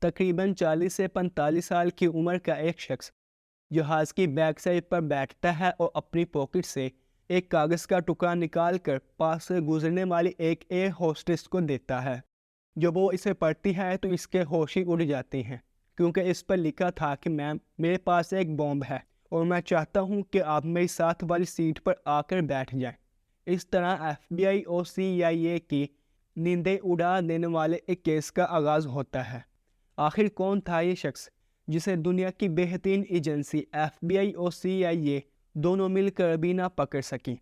تقریباً 40 سے 45 سال کی عمر کا ایک شخص جہاز کی بیک سائڈ پر بیٹھتا ہے اور اپنی پاکٹ سے ایک کاغذ کا ٹکڑا نکال کر پاس سے گزرنے والی ایک ایئر ہوسٹس کو دیتا ہے۔ جب وہ اسے پڑھتی ہے تو اس کے ہوش ہی اڑ جاتے ہیں، کیونکہ اس پر لکھا تھا کہ میم میرے پاس ایک بم ہے اور میں چاہتا ہوں کہ آپ میری ساتھ والی سیٹ پر آ کر بیٹھ جائیں۔ اس طرح ایف بی آئی اور CIA کی نیندیں اڑا دینے والے ایک کیس کا آغاز ہوتا ہے۔ آخر کون تھا یہ شخص جسے دنیا کی بہترین ایجنسی FBI اور CIA دونوں مل کر بھی نہ پکڑ سکیں؟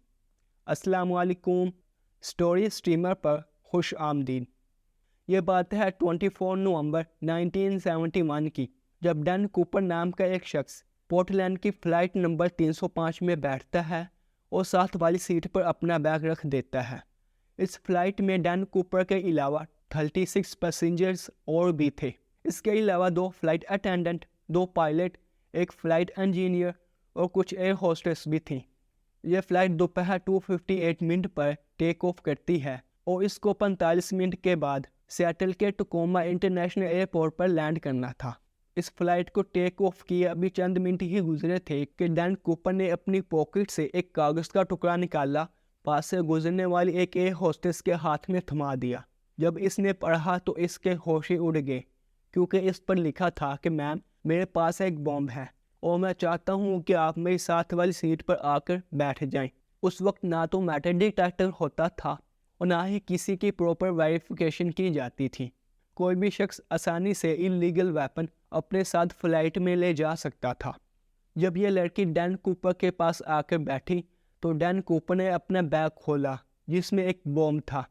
السلام علیکم، سٹوری سٹریمر پر خوش آمدید۔ یہ بات ہے 24 نومبر 1971 کی، جب ڈین کوپر نام کا ایک شخص پورٹلینڈ کی فلائٹ نمبر 305 میں بیٹھتا ہے اور ساتھ والی سیٹ پر اپنا بیگ رکھ دیتا ہے۔ اس فلائٹ میں ڈین کوپر کے علاوہ 36 پیسنجرز اور بھی تھے۔ اس کے علاوہ 2 فلائٹ اٹینڈنٹ، 2 پائلٹ، ایک فلائٹ انجینئر اور کچھ ایئر ہوسٹس بھی تھیں۔ یہ فلائٹ دوپہر 2:58 پر ٹیک آف کرتی ہے اور اس کو 45 منٹ کے بعد سیٹل کے ٹکوما انٹرنیشنل ایئرپورٹ پر لینڈ کرنا تھا۔ اس فلائٹ کو ٹیک آف کیے ابھی چند منٹ ہی گزرے تھے کہ ڈین کوپر نے اپنی پاکٹ سے ایک کاغذ کا ٹکڑا نکالا، پاس سے گزرنے والی ایک ایئر ہوسٹس کے ہاتھ میں تھما دیا۔ جب اس نے پڑھا تو اس کے ہوش ہی اڑ گئے، کیونکہ اس پر لکھا تھا کہ میم میرے پاس ایک بم ہے اور میں چاہتا ہوں کہ آپ میری ساتھ والی سیٹ پر آ کر بیٹھ جائیں۔ اس وقت نہ تو میٹل ڈیٹیکٹر ہوتا تھا اور نہ ہی کسی کی پراپر ویریفیکیشن کی جاتی تھی۔ کوئی بھی شخص آسانی سے انلیگل ویپن اپنے ساتھ فلائٹ میں لے جا سکتا تھا۔ جب یہ لڑکی ڈین کوپر کے پاس آ کر بیٹھی تو ڈین کوپر نے اپنا بیگ کھولا جس میں ایک بم تھا۔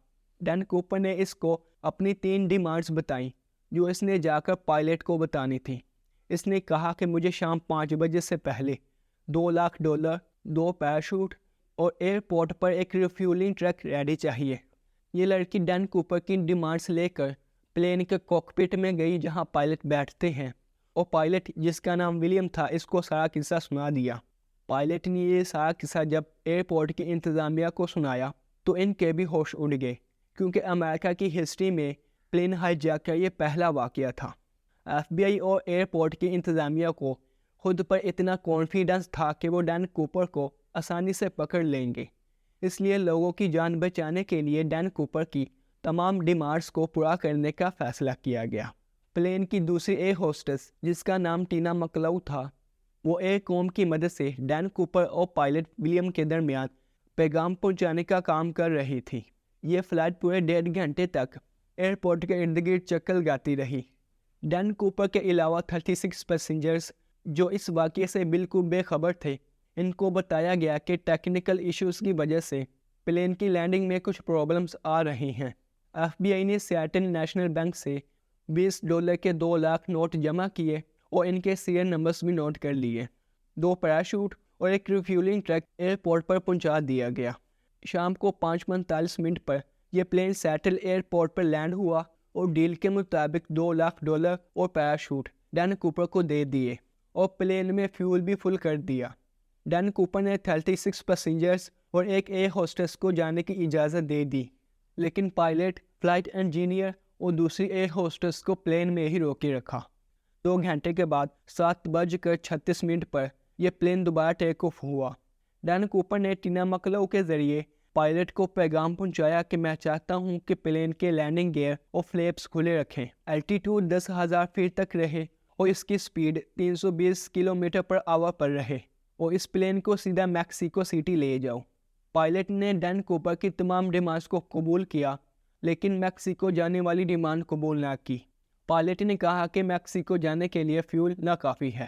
ڈین کوپر نے اس کو اپنی 3 ڈیمانڈز بتائیں جو اس نے جا کر پائلٹ کو بتانی تھی۔ اس نے کہا کہ مجھے شام 5 بجے سے پہلے $2 لاکھ، 2 پیراشوٹ اور ایئرپورٹ پر ایک ریفیولنگ ٹرک ریڈی چاہیے۔ یہ لڑکی ڈین کوپر کی ڈیمانڈز لے کر پلین کے کاکپٹ میں گئی جہاں پائلٹ بیٹھتے ہیں، اور پائلٹ جس کا نام ولیم تھا اس کو سارا قصہ سنا دیا۔ پائلٹ نے یہ سارا قصہ جب ایئرپورٹ کی انتظامیہ کو سنایا تو ان کے بھی ہوش اڑ گئے، کیونکہ امریکہ کی ہسٹری میں پلین ہائی جیک کا یہ پہلا واقعہ تھا۔ FBI اور ایئرپورٹ کی انتظامیہ کو خود پر اتنا کانفیڈنس تھا کہ وہ ڈین کوپر کو آسانی سے پکڑ لیں گے، اس لیے لوگوں کی جان بچانے کے لیے ڈین کوپر کی تمام ڈیمانڈز کو پورا کرنے کا فیصلہ کیا گیا۔ پلین کی دوسری ایئر ہوسٹس جس کا نام ٹینا مکلو تھا، وہ ایئر کوم کی مدد سے ڈین کوپر اور پائلٹ ولیم کے درمیان پیغام پہنچانے کا کام کر رہی تھی۔ یہ فلائٹ پورے 1.5 گھنٹے تک ایئرپورٹ کے ارد گرد چکر لگاتی رہی۔ ڈین کوپر کے علاوہ 36 پیسنجرز جو اس واقعے سے بالکل بے خبر تھے، ان کو بتایا گیا کہ ٹیکنیکل ایشوز کی وجہ سے پلین کی لینڈنگ میں کچھ پرابلمز آ رہی ہیں۔ FBI نے سیٹل نیشنل بینک سے $20 کے 2 لاکھ نوٹ جمع کیے اور ان کے سیریل نمبرز بھی نوٹ کر لیے۔ 2 پیراشوٹ اور ایک ریفیولنگ ٹرک ایئرپورٹ پر پہنچا دیا گیا۔ شام کو 5:45 پر یہ پلین سیٹل ایئرپورٹ پر لینڈ ہوا اور ڈیل کے مطابق $2 لاکھ اور پیراشوٹ ڈین کوپر کو دے دیے اور پلین میں فیول بھی فل کر دیا۔ ڈین کوپر نے 36 پیسنجرز اور ایک ایئر ہوسٹس کو جانے کی اجازت دے دی، لیکن پائلٹ، فلائٹ انجینئر اور دوسری ایئر ہوسٹس کو پلین میں ہی روکے رکھا۔ 2 گھنٹے کے بعد 7:36 پر یہ پلین دوبارہ ٹیک آف ہوا۔ ڈین کوپر نے ٹینا مکلو کے ذریعے پائلٹ کو پیغام پہنچایا کہ میں چاہتا ہوں کہ پلین کے لینڈنگ گیئر اور فلیپس کھلے رکھیں، الٹیٹیوڈ 10,000 فٹ تک رہے اور اس کی سپیڈ 320 کلومیٹر پر آور پر رہے، اور اس پلین کو سیدھا میکسیکو سٹی لے جاؤ۔ پائلٹ نے ڈین کوپر کی تمام ڈیمانڈز کو قبول کیا، لیکن میکسیکو جانے والی ڈیمانڈ قبول نہ کی۔ پائلٹ نے کہا کہ میکسیکو جانے کے لیے فیول ناکافی ہے۔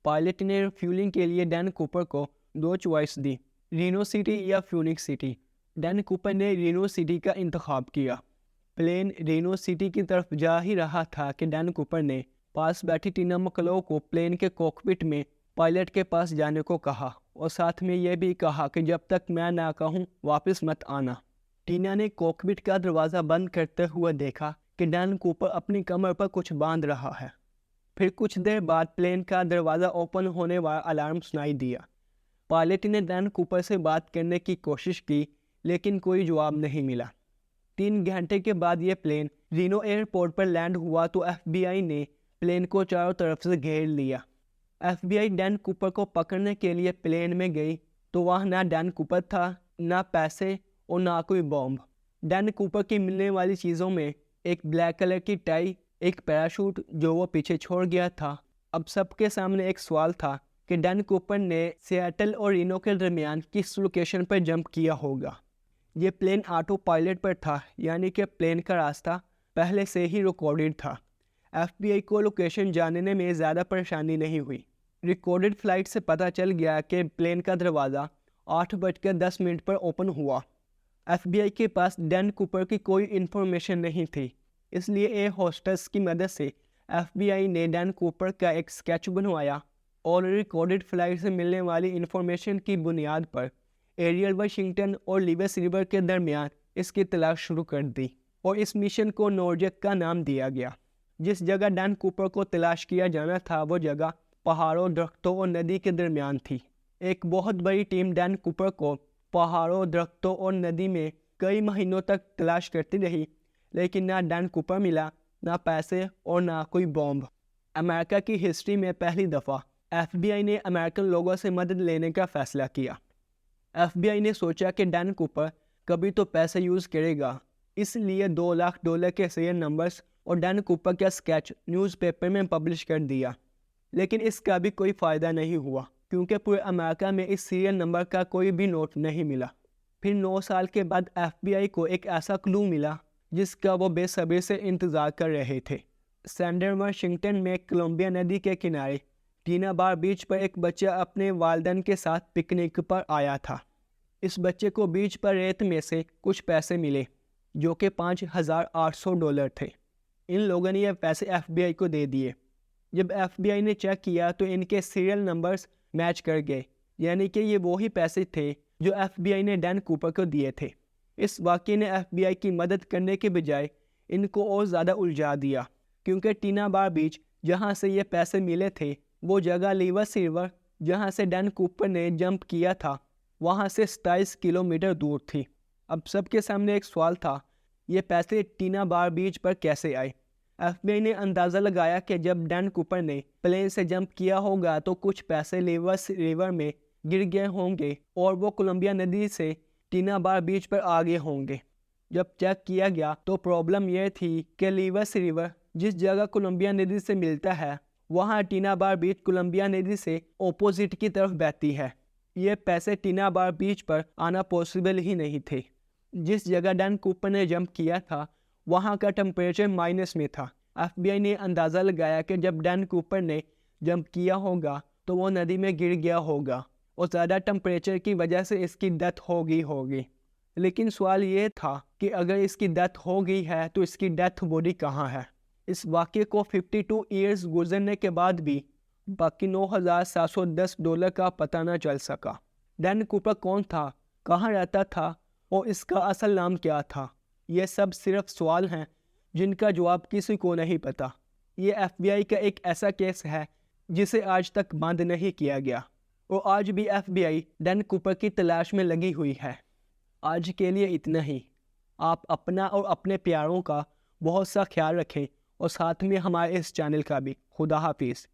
پائلٹ نے فیولنگ کے لیے ڈین کوپر کو 2 چوائس دی، رینو سٹی یا فیونکس سٹی۔ ڈین کوپر نے رینو سٹی کا انتخاب کیا۔ پلین رینو سٹی کی طرف جا ہی رہا تھا کہ ڈین کوپر نے پاس بیٹھی ٹینا مکلو کو پلین کے کاکپٹ میں پائلٹ کے پاس جانے کو کہا، اور ساتھ میں یہ بھی کہا کہ جب تک میں نہ کہوں واپس مت آنا۔ ٹینا نے کاکپٹ کا دروازہ بند کرتے ہوئے دیکھا کہ ڈین کوپر اپنی کمر پر کچھ باندھ رہا ہے۔ پھر کچھ دیر بعد پلین کا دروازہ اوپن ہونے والا الارم سنائی دیا۔ پائلٹ نے ڈین کوپر سے بات کرنے کی کوشش کی، لیکن کوئی جواب نہیں ملا۔ 3 گھنٹے کے بعد یہ پلین رینو ایئرپورٹ پر لینڈ ہوا تو FBI نے پلین کو چاروں طرف سے گھیر لیا۔ ایف بی آئی ڈین کوپر کو پکڑنے کے لیے پلین میں گئی تو وہاں نہ ڈین کوپر تھا، نہ پیسے اور نہ کوئی بمب۔ ڈین کوپر کی ملنے والی چیزوں میں ایک بلیک کلر کی ٹائی، ایک پیراشوٹ جو وہ پیچھے چھوڑ گیا تھا۔ اب سب کے سامنے ایک سوال تھا کہ ڈین کوپر نے سیاٹل اور رینو کے درمیان کس لوکیشن پر جمپ کیا ہوگا۔ یہ پلین آٹو پائلٹ پر تھا، یعنی کہ پلین کا راستہ پہلے سے ہی ریکارڈڈ تھا۔ ایف بی آئی کو لوکیشن جاننے میں زیادہ پریشانی نہیں ہوئی۔ ریکارڈڈ فلائٹ سے پتہ چل گیا کہ پلین کا دروازہ 8:10 پر اوپن ہوا۔ ایف بی آئی کے پاس ڈین کوپر کی کوئی انفارمیشن نہیں تھی، اس لیے ایئر ہوسٹس کی مدد سے ایف بی آئی نے ڈین کوپر کا ایک اسکیچ بنوایا اور ریکارڈڈ فلائٹ سے ملنے والی انفارمیشن کی بنیاد پر ایریل واشنگٹن اور لیوس ریور کے درمیان اس کی تلاش شروع کر دی، اور اس مشن کو نورجیک کا نام دیا گیا۔ جس جگہ ڈین کوپر کو تلاش کیا جانا تھا وہ جگہ پہاڑوں، درختوں اور ندی کے درمیان تھی۔ ایک بہت بڑی ٹیم ڈین کوپر کو پہاڑوں، درختوں اور ندی میں کئی مہینوں تک تلاش کرتی رہی، لیکن نہ ڈین کوپر ملا، نہ پیسے اور نہ کوئی بمب۔ امریکہ کی ہسٹری میں پہلی دفعہ ایف بی آئی نے امریکن لوگوں سے مدد لینے کا فیصلہ کیا۔ ایف بی آئی نے سوچا کہ ڈین کوپر کبھی تو پیسے یوز کرے گا، اس لیے $2 لاکھ کے سیریل نمبرز اور ڈین کوپر کا اسکیچ نیوز پیپر میں پبلش کر دیا۔ لیکن اس کا بھی کوئی فائدہ نہیں ہوا، کیونکہ پورے امریکہ میں اس سیریل نمبر کا کوئی بھی نوٹ نہیں ملا۔ پھر 9 سال کے بعد ایف بی آئی کو ایک ایسا کلو ملا جس کا وہ بے صبری سے انتظار کر رہے تھے۔ سینڈر واشنگٹن میں کولمبیا ندی کے کنارے ٹینا بار بیچ پر ایک بچہ اپنے والدین کے ساتھ پکنک پر آیا تھا۔ اس بچے کو بیچ پر ریت میں سے کچھ پیسے ملے جو کہ $5,800 تھے۔ ان لوگوں نے یہ پیسے ایف بی آئی کو دے دیے۔ جب ایف بی آئی نے چیک کیا تو ان کے سیریل نمبرز میچ کر گئے، یعنی کہ یہ وہی پیسے تھے جو ایف بی آئی نے ڈین کوپر کو دیے تھے۔ اس واقعے نے ایف بی آئی کی مدد کرنے کے بجائے ان کو اور زیادہ الجھا دیا، کیونکہ ٹینا بار بیچ جہاں سے یہ پیسے ملے تھے وہ جگہ لیوس ریور جہاں سے ڈین کوپر نے جمپ کیا تھا وہاں سے 27 کلومیٹر دور تھی۔ اب سب کے سامنے ایک سوال تھا، یہ پیسے ٹینا بار بیچ پر کیسے آئے؟ ایف بی آئی نے اندازہ لگایا کہ جب ڈین کوپر نے پلین سے جمپ کیا ہوگا تو کچھ پیسے لیوس ریور میں گر گئے ہوں گے اور وہ کولمبیا ندی سے ٹینا بار بیچ پر آگے ہوں گے۔ جب چیک کیا گیا تو پرابلم یہ تھی کہ لیوس ریور جس جگہ کولمبیا ندی سے ملتا ہے وہاں ٹینا بار بیچ کولمبیا ندی سے اپوزٹ کی طرف بہتی ہے۔ یہ پیسے ٹینا بار بیچ پر آنا پاسبل ہی نہیں تھے۔ جس جگہ ڈین کوپر نے جمپ کیا تھا وہاں کا ٹمپریچر مائنس میں تھا۔ ایف بی آئی نے اندازہ لگایا کہ جب ڈین کوپر نے جمپ کیا ہوگا تو وہ ندی میں گر گیا ہوگا اور زیادہ ٹمپریچر کی وجہ سے اس کی ڈیتھ ہوگی۔ لیکن سوال یہ تھا کہ اگر اس کی ڈیتھ ہو گئی ہے تو اس کی ڈیتھ باڈی کہاں ہے؟ اس واقعے کو 52 ایئرز گزرنے کے بعد بھی باقی $9,710 کا پتہ نہ چل سکا۔ ڈین کوپر کون تھا، کہاں رہتا تھا اور اس کا اصل نام کیا تھا؟ یہ سب صرف سوال ہیں جن کا جواب کسی کو نہیں پتا۔ یہ ایف بی آئی کا ایک ایسا کیس ہے جسے آج تک بند نہیں کیا گیا، اور آج بھی ایف بی آئی ڈین کوپر کی تلاش میں لگی ہوئی ہے۔ آج کے لیے اتنا ہی۔ آپ اپنا اور اپنے پیاروں کا بہت سا خیال رکھیں اور ساتھ میں ہمارے اس چینل کا بھی۔ خدا حافظ۔